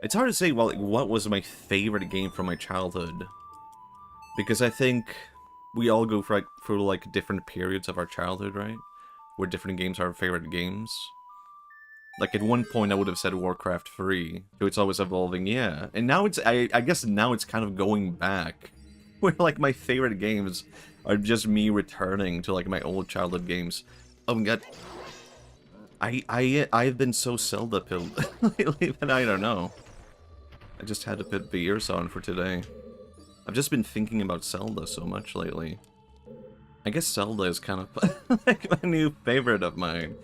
It's hard to say, well, like, what was my favorite game from my childhood. Because I think we all go through like different periods of our childhood, right? Where different games are our favorite games. Like, at one point I would have said Warcraft 3, so it's always evolving, yeah. And now it's, I guess now it's kind of going back. Where, like, my favorite games are just me returning to, like, my old childhood games. Oh my god. I've been so Zelda-pilled lately that I don't know. I just had to put the ears on for today. I've just been thinking about Zelda so much lately. I guess Zelda is kind of like my new favorite of mine.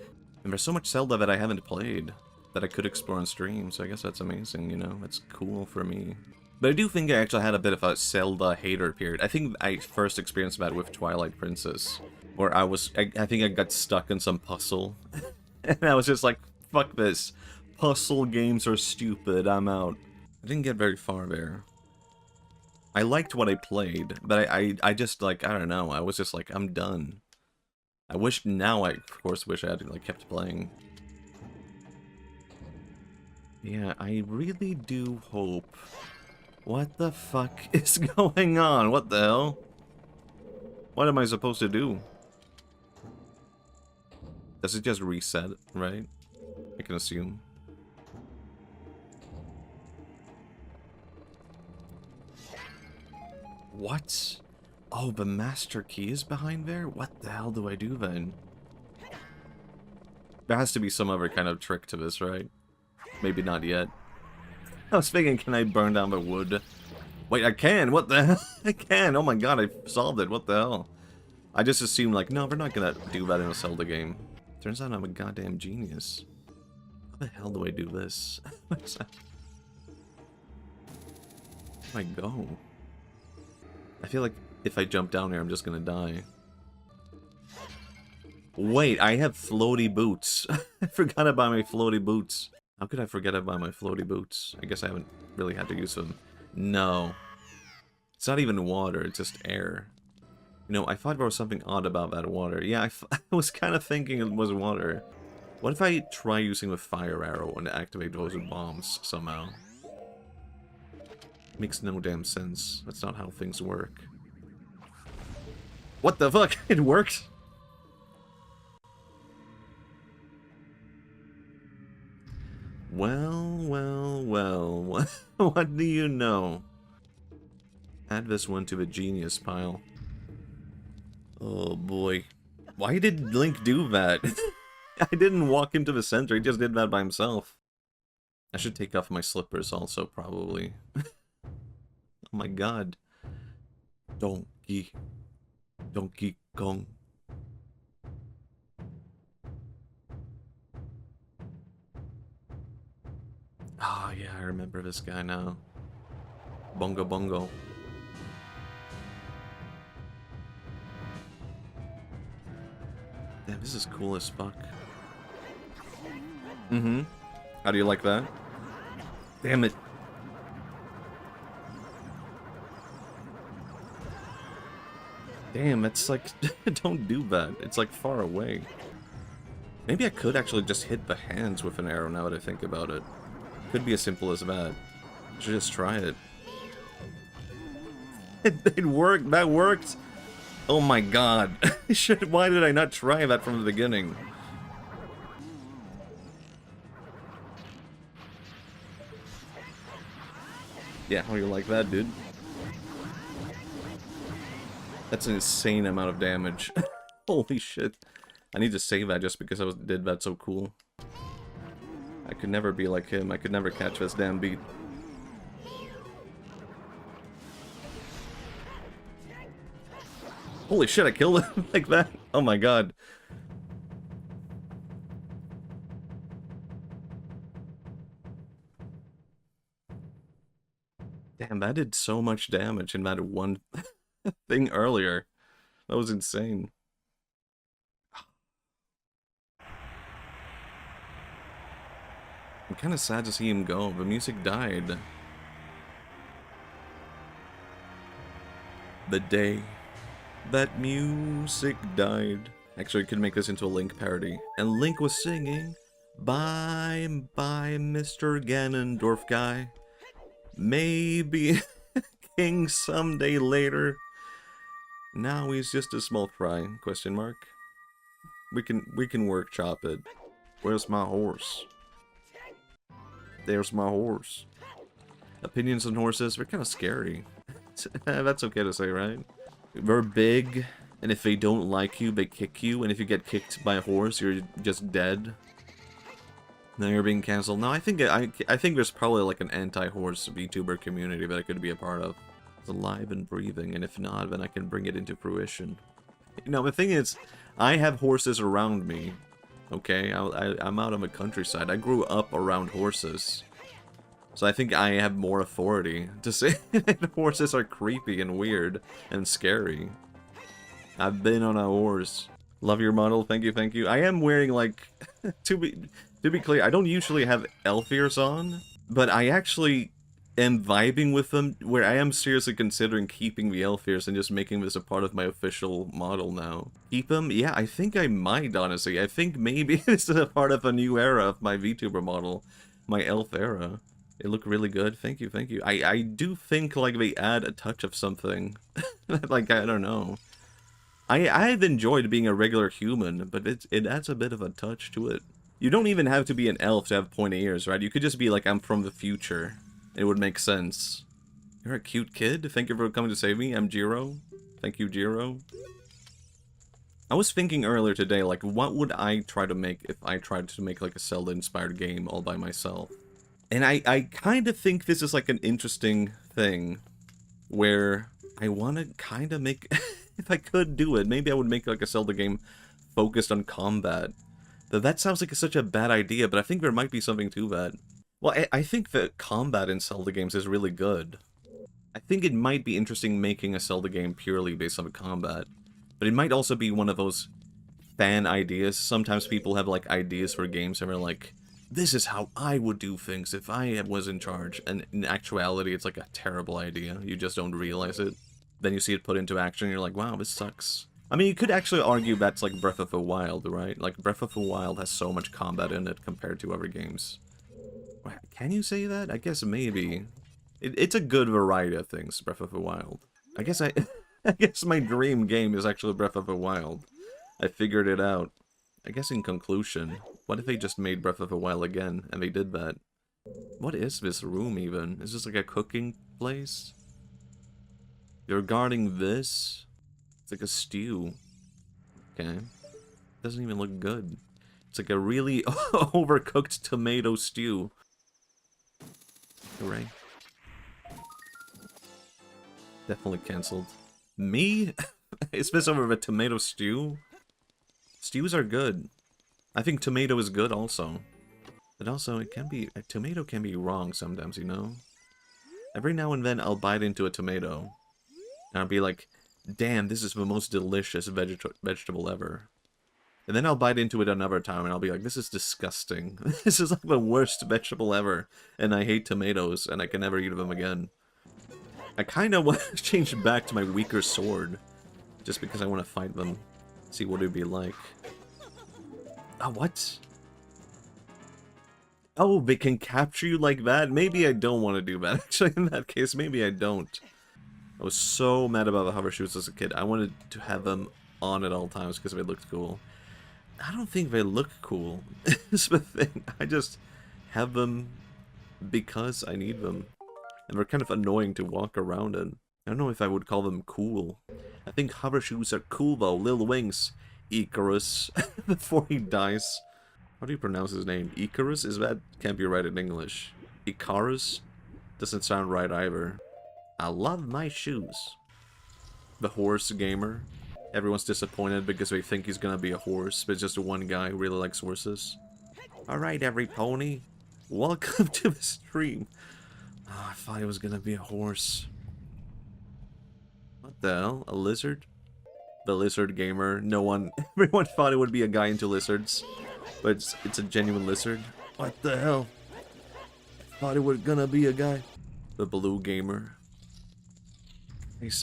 And there's so much Zelda that I haven't played that I could explore on stream, so I guess that's amazing, you know? That's cool for me. But I do think I actually had a bit of a Zelda hater period. I think I first experienced that with Twilight Princess, where I think I got stuck in some puzzle. And I was just like, fuck this. Puzzle games are stupid, I'm out. I didn't get very far there. I liked what I played, but I just, like, I don't know, I was just like, I'm done. I wish now, I, of course, wish I had, like, kept playing. Yeah, I really do hope... What the fuck is going on? What the hell? What am I supposed to do? Does it just reset, right? I can assume. What? Oh, the master key is behind there? What the hell do I do then? There has to be some other kind of trick to this, right? Maybe not yet. I was thinking, can I burn down the wood? Wait, I can! What the hell? I can! Oh my god, I solved it. What the hell? I just assumed, like, no, we're not gonna do that in a Zelda game. Turns out I'm a goddamn genius. How the hell do I do this? Where's that? Where do I go? I feel like if I jump down here, I'm just gonna die. Wait, I have floaty boots. I forgot about my floaty boots. How could I forget about my floaty boots? I guess I haven't really had to use them. No. It's not even water, it's just air. You know, I thought there was something odd about that water. Yeah, I was kind of thinking it was water. What if I try using the fire arrow and activate those bombs somehow? Makes no damn sense. That's not how things work. What the fuck? It worked? Well, well, well. What do you know? Add this one to the genius pile. Oh boy. Why did Link do that? I didn't walk into the center, he just did that by himself. I should take off my slippers also, probably. Oh my god. Donkey Kong. Oh yeah, I remember this guy now. Bongo Bongo. Damn, this is cool as fuck. Mm-hmm. How do you like that? Damn it. Damn, it's like... don't do that. It's like far away. Maybe I could actually just hit the hands with an arrow now that I think about it. Could be as simple as that. I should just try it. It worked! That worked! Oh my god. Shit, why did I not try that from the beginning? Yeah, how do you like that, dude? That's an insane amount of damage. Holy shit. I need to save that just because I did that so cool. I could never be like him. I could never catch this damn beat. Holy shit, I killed him like that? Oh my god. Damn, that did so much damage in that one thing earlier. That was insane. I'm kind of sad to see him go. The music died. The day that music died. Actually, I could make this into a Link parody. And Link was singing, Bye, Mr. Ganondorf guy. Maybe king someday later. Now he's just a small fry, question mark. We can workshop it. Where's my horse? There's my horse. Opinions on horses, they're kind of scary. That's okay to say, right? They're big, and if they don't like you, they kick you, and if you get kicked by a horse, you're just dead. Now you're being cancelled. No, I think there's probably like an anti-horse VTuber community that I could be a part of. It's alive and breathing, and if not, then I can bring it into fruition. You know, the thing is, I have horses around me. Okay, I'm out on the countryside. I grew up around horses. So I think I have more authority to say that horses are creepy and weird and scary. I've been on a horse. Love your model, thank you, thank you. I am wearing, like, to be clear, I don't usually have elf ears on, but I actually am vibing with them, where I am seriously considering keeping the elf ears and just making this a part of my official model now. Keep them? Yeah, I think I might, honestly. I think maybe this is a part of a new era of my VTuber model, my elf era. They look really good. Thank you, thank you. I do think, like, they add a touch of something. Like, I don't know. I've enjoyed being a regular human, but it adds a bit of a touch to it. You don't even have to be an elf to have pointy ears, right? You could just be like, I'm from the future. It would make sense. You're a cute kid. Thank you for coming to save me. I'm Jiro. Thank you, Jiro. I was thinking earlier today, like, what would I try to make if I tried to make, like, a Zelda-inspired game all by myself? And I kind of think this is, like, an interesting thing, where I want to kind of make... if I could do it, maybe I would make, like, a Zelda game focused on combat. That sounds like such a bad idea, but I think there might be something to that. Well, I think that combat in Zelda games is really good. I think it might be interesting making a Zelda game purely based on combat. But it might also be one of those fan ideas. Sometimes people have, like, ideas for games and they're like, this is how I would do things if I was in charge. And in actuality, it's like a terrible idea. You just don't realize it. Then you see it put into action and you're like, wow, this sucks. I mean, you could actually argue that's like Breath of the Wild, right? Like, Breath of the Wild has so much combat in it compared to other games. Can you say that? I guess maybe. It's a good variety of things, Breath of the Wild. I guess I guess my dream game is actually Breath of the Wild. I figured it out. I guess in conclusion, what if they just made Breath of the Wild again, and they did that? What is this room, even? Is this like a cooking place? You're guarding this? It's like a stew. Okay. Doesn't even look good. It's like a really overcooked tomato stew. Hooray. Definitely cancelled. Me? Is this over a tomato stew? Stews are good. I think tomato is good also. But also, it can be... a tomato can be wrong sometimes, you know? Every now and then, I'll bite into a tomato. And I'll be like, damn, this is the most delicious vegetable ever. And then I'll bite into it another time, and I'll be like, this is disgusting. This is like the worst vegetable ever. And I hate tomatoes, and I can never eat them again. I kind of want to change back to my weaker sword. Just because I want to fight them. See what it'd be like. Oh, what? Oh, they can capture you like that? Maybe I don't want to do that. Actually, in that case, maybe I don't. I was so mad about the hover shoes as a kid. I wanted to have them on at all times because they looked cool. I don't think they look cool. That's the thing. I just have them because I need them. And they're kind of annoying to walk around in. I don't know if I would call them cool. I think hover shoes are cool though. Lil Wings. Icarus. Before he dies. How do you pronounce his name? Icarus? Is that... can't be right in English. Icarus? Doesn't sound right either. I love my shoes. The horse gamer. Everyone's disappointed because they think he's gonna be a horse, but it's just one guy who really likes horses. Alright, every pony. Welcome to the stream. Oh, I thought it was gonna be a horse. What the hell? A lizard? The lizard gamer. No one... everyone thought it would be a guy into lizards. But it's a genuine lizard. What the hell? I thought it was gonna be a guy. The blue gamer.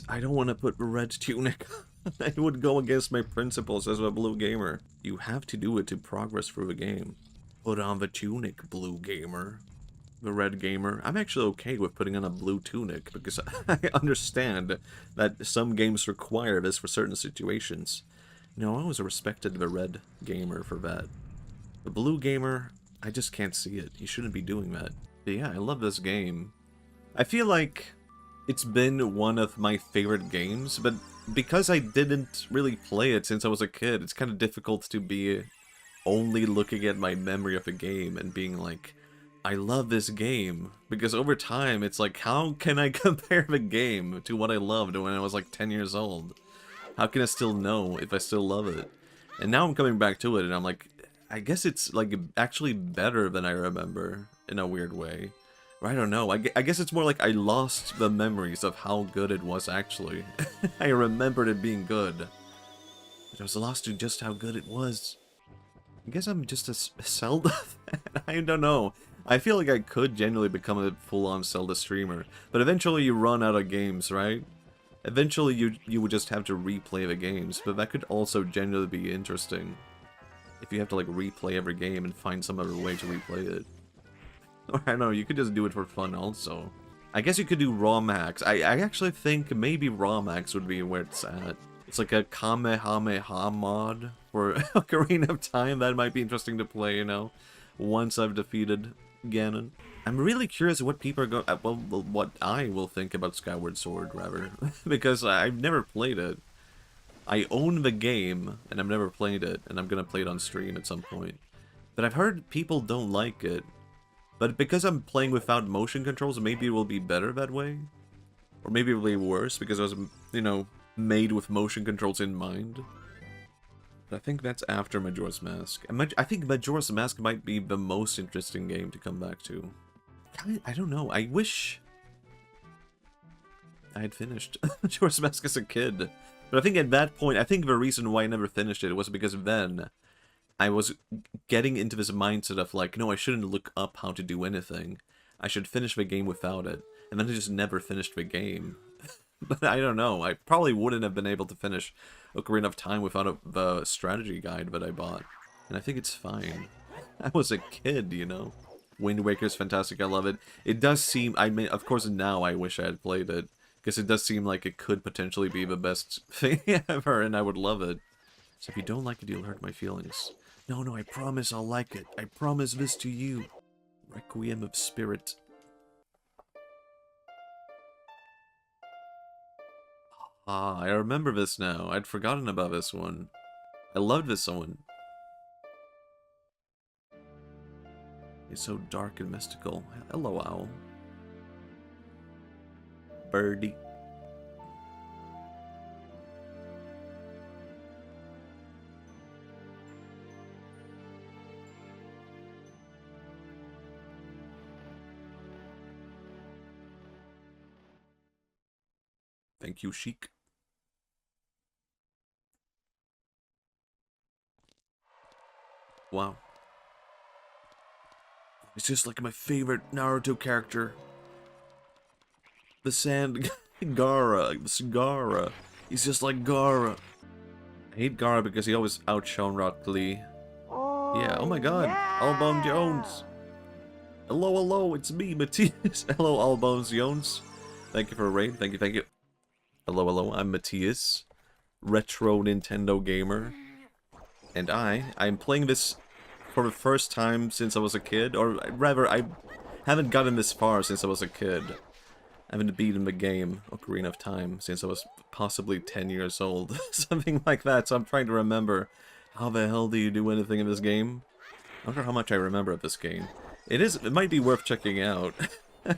I don't want to put a red tunic. It would go against my principles as a blue gamer. You have to do it to progress through the game. Put on the tunic, blue gamer. The red gamer. I'm actually okay with putting on a blue tunic, because I understand that some games require this for certain situations. No, I always respected the red gamer for that. The blue gamer, I just can't see it. You shouldn't be doing that. But yeah, I love this game. I feel like it's been one of my favorite games, but because I didn't really play it since I was a kid, it's kind of difficult to be only looking at my memory of the game and being like, I love this game. Because over time, it's like, how can I compare the game to what I loved when I was like 10 years old? How can I still know if I still love it? And now I'm coming back to it and I'm like, I guess it's like actually better than I remember in a weird way. Or I don't know, I guess it's more like I lost the memories of how good it was actually. I remembered it being good, but I was lost to just how good it was. I guess I'm just a Zelda fan. I don't know. I feel like I could genuinely become a full-on Zelda streamer, but eventually you run out of games, right? Eventually you would just have to replay the games, but that could also genuinely be interesting. If you have to like replay every game and find some other way to replay it. Or I don't know, you could just do it for fun also. I guess you could do ROM hacks. I actually think maybe ROM hacks would be where it's at. It's like a Kamehameha mod for Ocarina of Time. That might be interesting to play, you know, once I've defeated Ganon. I'm really curious what people are going... well, what I will think about Skyward Sword, rather. Because I've never played it. I own the game, and I've never played it, and I'm gonna play it on stream at some point. But I've heard people don't like it. But because I'm playing without motion controls, maybe it will be better that way? Or maybe it will be worse, because I was, you know, made with motion controls in mind. But I think that's after Majora's Mask. I think Majora's Mask might be the most interesting game to come back to. I don't know, I wish I had finished Majora's Mask as a kid. But I think at that point, I think the reason why I never finished it was because then I was getting into this mindset of like, no, I shouldn't look up how to do anything. I should finish the game without it. And then I just never finished the game. But I don't know, I probably wouldn't have been able to finish Ocarina of Time without the strategy guide that I bought. And I think it's fine. I was a kid, you know? Wind Waker's fantastic, I love it. It does seem, I mean, of course now I wish I had played it. Because it does seem like it could potentially be the best thing ever, and I would love it. So if you don't like it, you'll hurt my feelings. No, I promise I'll like it. I promise this to you. Requiem of Spirit. Ah, I remember this now. I'd forgotten about this one. I loved this one. It's so dark and mystical. Hello, owl. Birdie. Thank you, Sheik. Wow. It's just like my favorite Naruto character. The Sand... Gara. Gara. He's just like Gara. I hate Gara because he always outshone Rock Lee. Yeah, oh my god. Yeah. Allbone Jones. Hello, it's me, Matthias. Hello, Allbone Jones. Thank you for a raid. Thank you. Hello, I'm Matthias. Retro Nintendo gamer. And I'm playing this for the first time since I was a kid. Or rather, I haven't gotten this far since I was a kid. I haven't beaten the game, Ocarina of Time, since I was possibly 10 years old. Something like that, so I'm trying to remember. How the hell do you do anything in this game? I wonder how much I remember of this game. It might be worth checking out.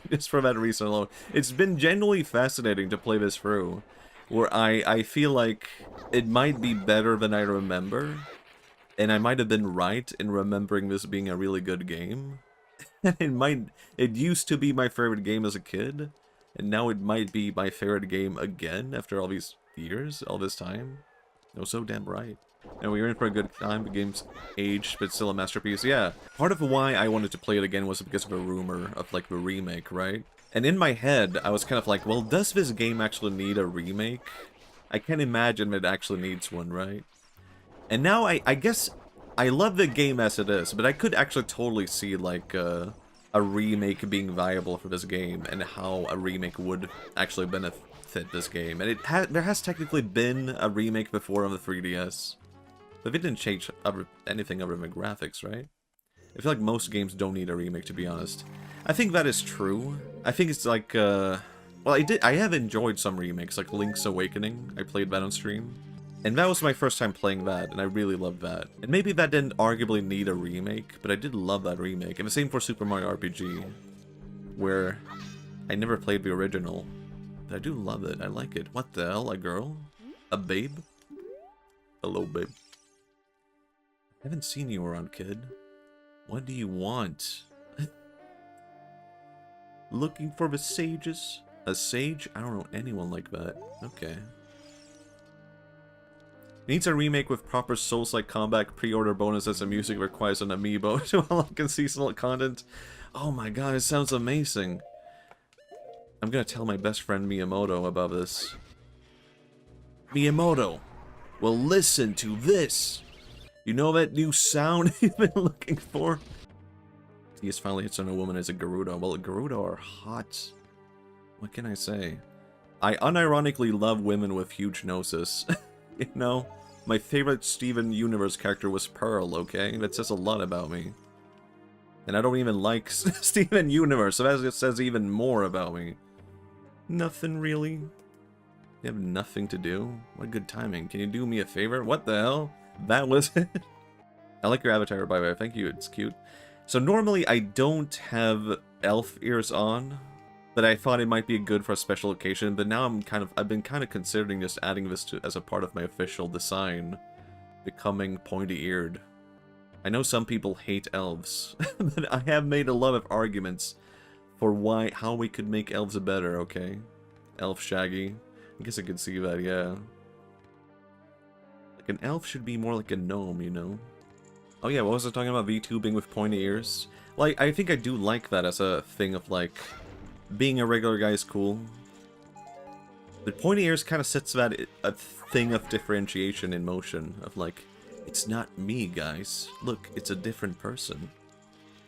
Just for that reason alone. It's been genuinely fascinating to play this through. Where I feel like it might be better than I remember. And I might have been right in remembering this being a really good game. It used to be my favorite game as a kid. And now it might be my favorite game again after all these years, all this time. It was so damn right. And we were in for a good time. The game's aged, but still a masterpiece. Yeah, part of why I wanted to play it again was because of a rumor of, like, the remake, right? And in my head, I was kind of like, well, does this game actually need a remake? I can't imagine it actually needs one, right? And now I guess I love the game as it is, but I could actually totally see, like, a remake being viable for this game, and how a remake would actually benefit this game. And there has technically been a remake before on the 3DS, but it didn't change anything other than graphics, right? I feel like most games don't need a remake, to be honest. I think that is true. I think it's like, well, I have enjoyed some remakes, like Link's Awakening. I played that on stream. And that was my first time playing that, and I really loved that. And maybe that didn't arguably need a remake, but I did love that remake. And the same for Super Mario RPG, where I never played the original. But I do love it. I like it. What the hell? A girl? A babe? Hello, babe. I haven't seen you around, kid. What do you want? Looking for the sages? A sage? I don't know anyone like that. Okay. Needs a remake with proper Souls-like combat, pre-order bonuses, and music requires an amiibo to unlock seasonal content. Oh my god, it sounds amazing. I'm gonna tell my best friend Miyamoto about this. Miyamoto, well listen to this. You know that new sound you've been looking for? He has finally hits on a woman as a Gerudo. Well, Gerudo are hot. What can I say? I unironically love women with huge noses. You know? My favorite Steven Universe character was Pearl, okay? That says a lot about me. And I don't even like Steven Universe, so that says even more about me. Nothing really. You have nothing to do? What good timing. Can you do me a favor? What the hell? That was it? I like your avatar, by the way. Thank you, it's cute. So normally I don't have elf ears on, but I thought it might be good for a special occasion, but now I've been kind of considering just adding this as a part of my official design, becoming pointy-eared. I know some people hate elves, but I have made a lot of arguments for how we could make elves better, okay? Elf Shaggy. I guess I could see that, yeah. Like an elf should be more like a gnome, you know? Oh yeah, what was I talking about? VTubing with pointy ears? Well, I think I do like that as a thing of like, being a regular guy is cool. But pointy ears kind of sets that a thing of differentiation in motion. Of like, it's not me, guys. Look, it's a different person.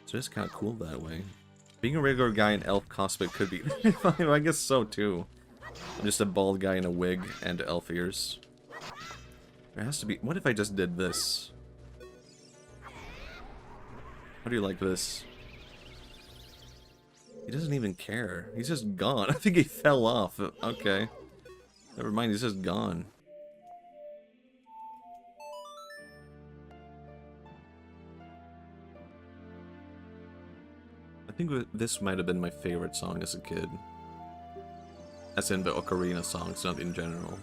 So it's kind of cool that way. Being a regular guy in elf cosplay could be fine. I guess so too. I'm just a bald guy in a wig and elf ears. There has to be... What if I just did this? How do you like this? He doesn't even care. He's just gone. I think he fell off. Okay. Never mind, he's just gone. I think this might have been my favorite song as a kid. As in the Ocarina songs, not in general.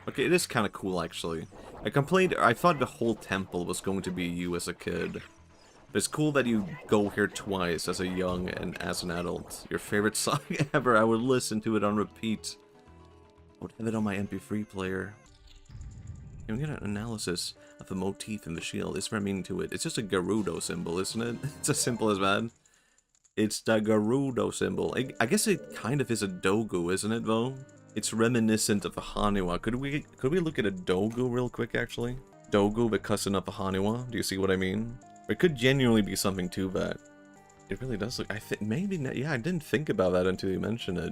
Okay, it is kind of cool, actually. I thought the whole temple was going to be you as a kid. But it's cool that you go here twice as a young and as an adult. Your favorite song ever. I would listen to it on repeat. I would have it on my MP3 player. And we get an analysis of the motif in the shield. Is there a meaning to it? It's just a Gerudo symbol, isn't it? It's as simple as that. It's the Gerudo symbol. I guess it kind of is a Dogu, isn't it, though? It's reminiscent of the Haniwa. Could we look at a Dogu real quick, actually? Dogu, the cousin of the Haniwa. Do you see what I mean? It could genuinely be something to that. It really does look... maybe... Yeah, I didn't think about that until you mentioned it.